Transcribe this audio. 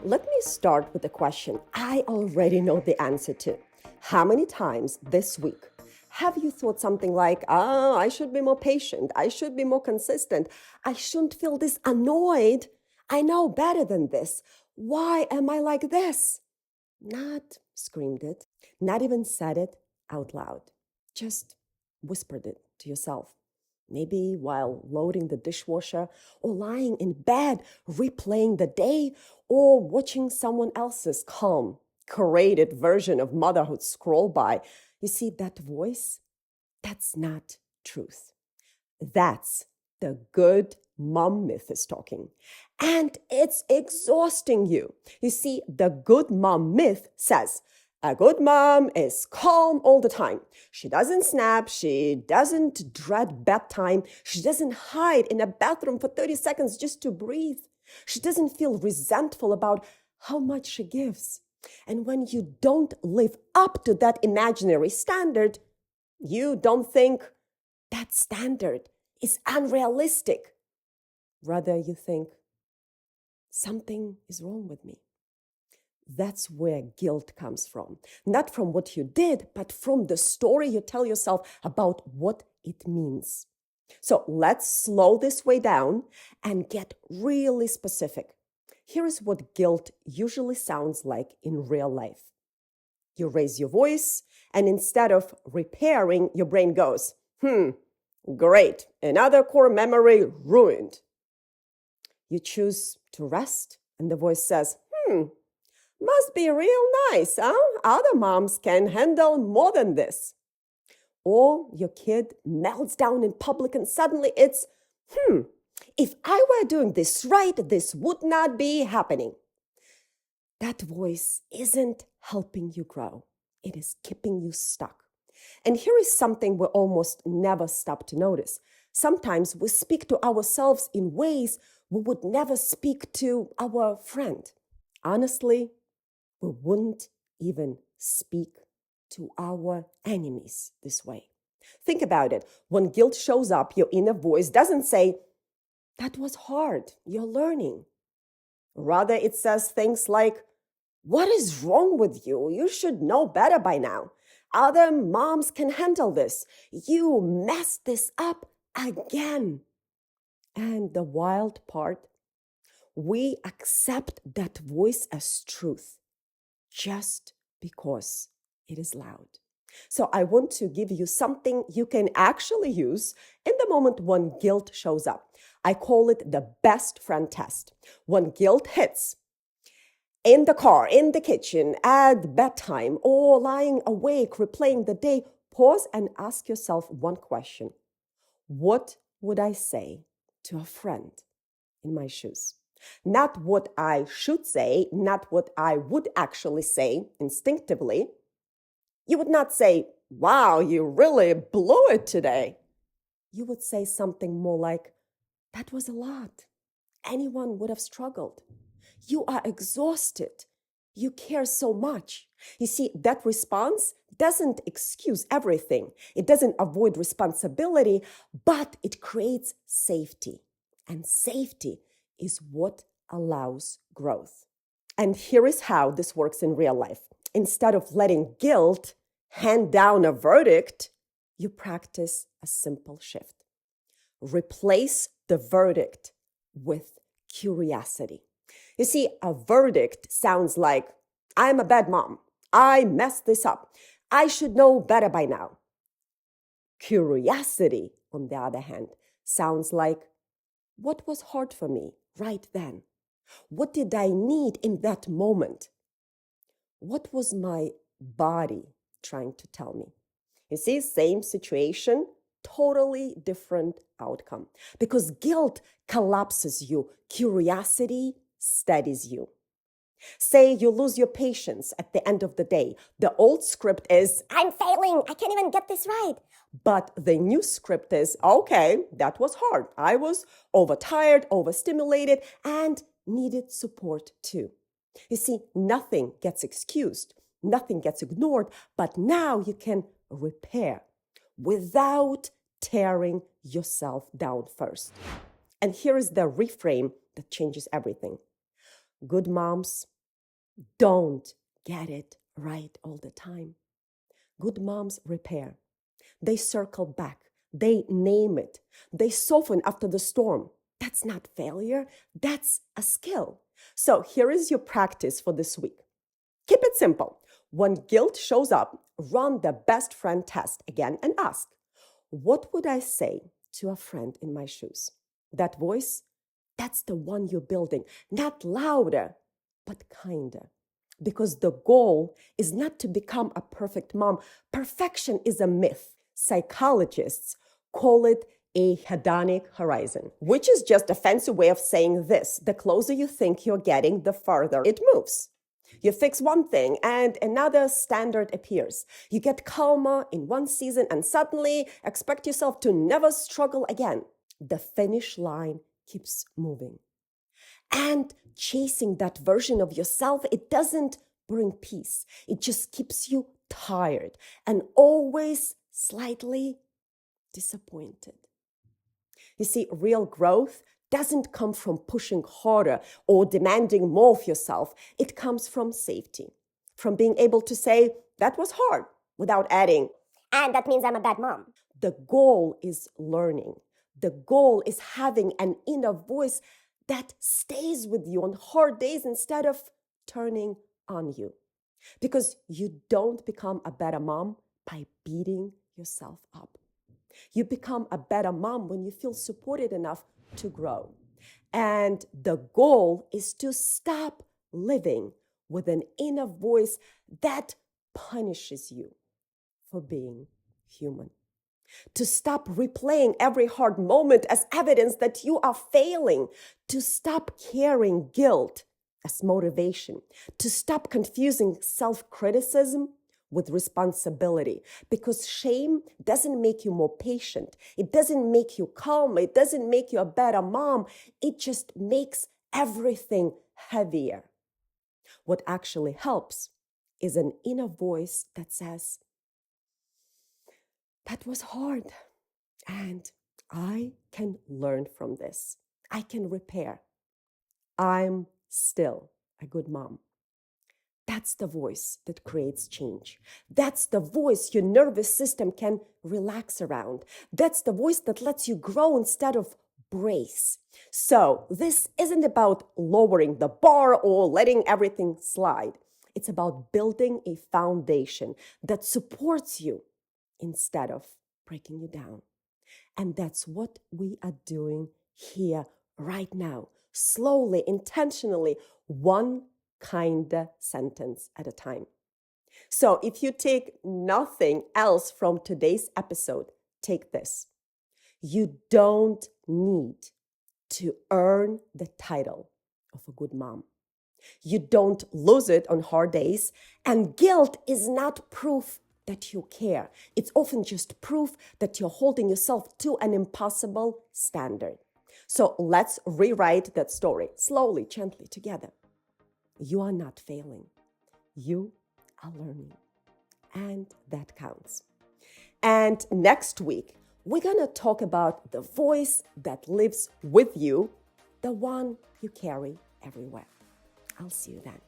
Let me start with a question I already know the answer to. How many times this week have you thought something like, I should be more patient, I should be more consistent, I shouldn't feel this annoyed, I know better than this, why am I like this? Not screamed it, not even said it out loud, just whispered it to yourself. Maybe while loading the dishwasher or lying in bed, replaying the day, or watching someone else's calm, curated version of motherhood scroll by. You see, that voice, that's not truth. That's the good mom myth is talking. And it's exhausting you. You see, the good mom myth says, a good mom is calm all the time. She doesn't snap. She doesn't dread bedtime. She doesn't hide in a bathroom for 30 seconds just to breathe. She doesn't feel resentful about how much she gives. And when you don't live up to that imaginary standard, you don't think that standard is unrealistic. Rather, you think something is wrong with me. That's where guilt comes from. Not from what you did, but from the story you tell yourself about what it means. So let's slow this way down and get really specific. Here is what guilt usually sounds like in real life. You raise your voice, and instead of repairing, your brain goes, great, another core memory ruined. You choose to rest, and the voice says, must be real nice, huh? Other moms can handle more than this. Or your kid melts down in public and suddenly it's, if I were doing this right, this would not be happening. That voice isn't helping you grow. It is keeping you stuck. And here is something we almost never stop to notice. Sometimes we speak to ourselves in ways we would never speak to our friend. Honestly, we wouldn't even speak to our enemies this way. Think about it. When guilt shows up, your inner voice doesn't say, that was hard, you're learning. Rather, it says things like, what is wrong with you? You should know better by now. Other moms can handle this. You messed this up again. And the wild part, we accept that voice as truth just because it is loud. So I want to give you something you can actually use in the moment when guilt shows up. I call it the best friend test. When guilt hits, in the car, in the kitchen, at bedtime, or lying awake, replaying the day, pause and ask yourself one question. What would I say to a friend in my shoes? Not what I should say, not what I would actually say instinctively. You would not say, wow, you really blew it today. You would say something more like, that was a lot. Anyone would have struggled. You are exhausted. You care so much. You see, that response doesn't excuse everything. It doesn't avoid responsibility, but it creates safety. And safety is what allows growth. And here is how this works in real life. Instead of letting guilt hand down a verdict, you practice a simple shift. Replace the verdict with curiosity. You see, a verdict sounds like, I'm a bad mom. I messed this up. I should know better by now. Curiosity, on the other hand, sounds like, what was hard for me right then? What did I need in that moment? What was my body trying to tell me? You see, same situation, totally different outcome. Because guilt collapses you, curiosity steadies you. Say you lose your patience at the end of the day. The old script is, I'm failing, I can't even get this right. But the new script is, okay, that was hard. I was overtired, overstimulated, and needed support too. You see, nothing gets excused, nothing gets ignored, but now you can repair without tearing yourself down first. And here is the reframe that changes everything. Good moms don't get it right all the time. Good moms repair. They circle back. They name it. They soften after the storm. That's not failure. That's a skill. So here is your practice for this week. Keep it simple. When guilt shows up, run the best friend test again and ask, what would I say to a friend in my shoes? That voice, that's the one you're building, not louder, but kinder. Because the goal is not to become a perfect mom. Perfection is a myth. Psychologists call it a hedonic horizon, which is just a fancy way of saying this. The closer you think you're getting, the farther it moves. You fix one thing and another standard appears. You get calmer in one season and suddenly expect yourself to never struggle again. The finish line keeps moving. And chasing that version of yourself, it doesn't bring peace. It just keeps you tired and always slightly disappointed. You see, real growth doesn't come from pushing harder or demanding more of yourself. It comes from safety, from being able to say, that was hard, without adding, and that means I'm a bad mom. The goal is learning. The goal is having an inner voice that stays with you on hard days instead of turning on you. Because you don't become a better mom by beating yourself up. You become a better mom when you feel supported enough to grow. And the goal is to stop living with an inner voice that punishes you for being human. To stop replaying every hard moment as evidence that you are failing. To stop carrying guilt as motivation. To stop confusing self-criticism with responsibility, because shame doesn't make you more patient. It doesn't make you calmer. It doesn't make you a better mom. It just makes everything heavier. What actually helps is an inner voice that says, that was hard, and I can learn from this. I can repair. I'm still a good mom. That's the voice that creates change. That's the voice your nervous system can relax around. That's the voice that lets you grow instead of brace. So this isn't about lowering the bar or letting everything slide. It's about building a foundation that supports you instead of breaking you down. And that's what we are doing here right now. Slowly, intentionally, one kinder sentence at a time. So if you take nothing else from today's episode, take this. You don't need to earn the title of a good mom. You don't lose it on hard days, and guilt is not proof that you care. It's often just proof that you're holding yourself to an impossible standard. So let's rewrite that story slowly, gently together. You are not failing. You are learning. And that counts. And next week, we're going to talk about the voice that lives with you, the one you carry everywhere. I'll see you then.